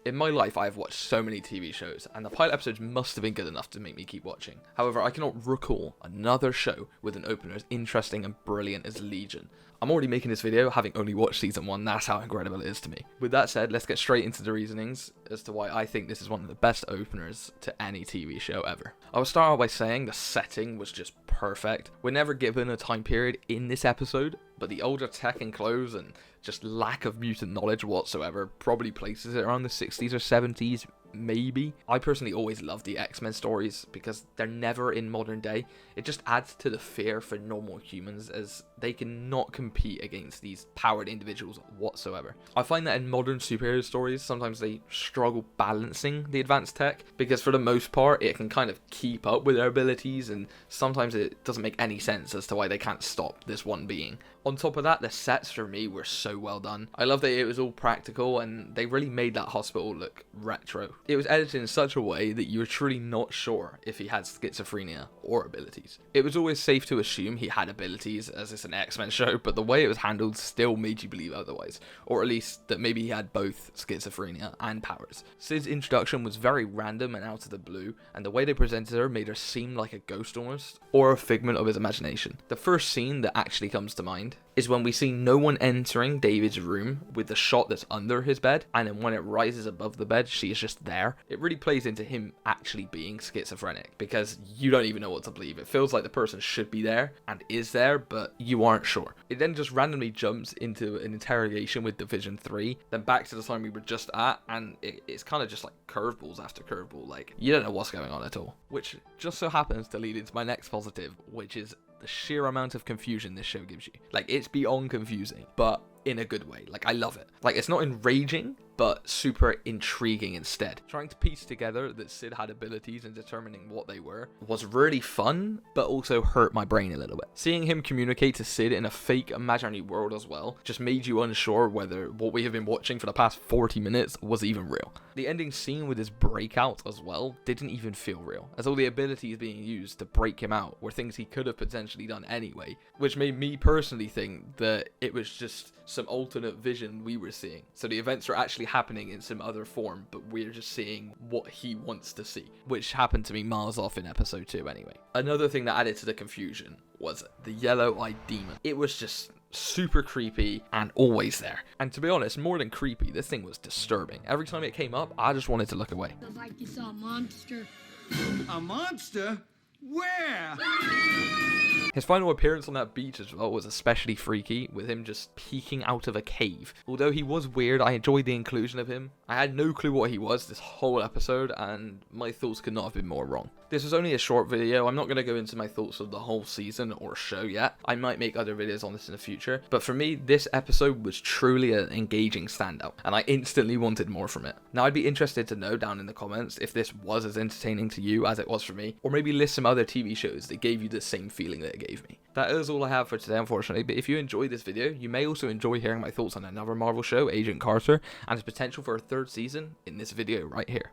In my life, I have watched so many TV shows, and the pilot episodes must have been good enough to make me keep watching. However, I cannot recall another show with an opener as interesting and brilliant as Legion. I'm already making this video having only watched season 1, that's how incredible it is to me. With that said, let's get straight into the reasonings as to why I think this is one of the best openers to any TV show ever. I will start out by saying the setting was just perfect. We're never given a time period in this episode, but the older tech and clothes and just lack of mutant knowledge whatsoever probably places it around the 60s or 70s, maybe. I personally always love the X-Men stories because they're never in modern day. It just adds to the fear for normal humans as they cannot compete against these powered individuals whatsoever. I find that in modern superhero stories, sometimes they struggle balancing the advanced tech because for the most part, it can kind of keep up with their abilities and sometimes it doesn't make any sense as to why they can't stop this one being. On top of that, the sets for me were so well done. I love that it was all practical and they really made that hospital look retro. It was edited in such a way that you were truly not sure if he had schizophrenia or abilities. It was always safe to assume he had abilities as it's an X-Men show, but the way it was handled still made you believe otherwise, or at least that maybe he had both schizophrenia and powers. Sid's introduction was very random and out of the blue, and the way they presented her made her seem like a ghost almost, or a figment of his imagination. The first scene that actually comes to mind is when we see no one entering David's room with the shot that's under his bed, and then when it rises above the bed, she is just there. It really plays into him actually being schizophrenic, because you don't even know what to believe. It feels like the person should be there, and is there, but you aren't sure. It then just randomly jumps into an interrogation with Division 3, then back to the time we were just at, and it's kind of just like curveballs after curveball, like, you don't know what's going on at all. Which just so happens to lead into my next positive, which is the sheer amount of confusion this show gives you. Like, it's beyond confusing, but in a good way. Like, I love it. Like, it's not enraging, but super intriguing instead. Trying to piece together that Sid had abilities and determining what they were was really fun, but also hurt my brain a little bit. Seeing him communicate to Sid in a fake imaginary world as well just made you unsure whether what we have been watching for the past 40 minutes was even real. The ending scene with his breakout as well didn't even feel real, as all the abilities being used to break him out were things he could have potentially done anyway, which made me personally think that it was just some alternate vision we were seeing. So the events are actually happening in some other form, but we're just seeing what he wants to see, which happened to me miles off in episode 2 anyway. Another thing that added to the confusion was the yellow-eyed demon. It was just super creepy and always there. And to be honest, more than creepy, this thing was disturbing. Every time it came up, I just wanted to look away. Feels like you saw a monster. A monster? Where? His final appearance on that beach as well was especially freaky, with him just peeking out of a cave. Although he was weird, I enjoyed the inclusion of him. I had no clue what he was this whole episode, and my thoughts could not have been more wrong. This was only a short video. I'm not going to go into my thoughts of the whole season or show yet. I might make other videos on this in the future, but for me, this episode was truly an engaging standout, and I instantly wanted more from it. Now, I'd be interested to know down in the comments if this was as entertaining to you as it was for me, or maybe list some other TV shows that gave you the same feeling that it gave me. That is all I have for today, unfortunately, but if you enjoyed this video, you may also enjoy hearing my thoughts on another Marvel show, Agent Carter, and its potential for a third season in this video right here.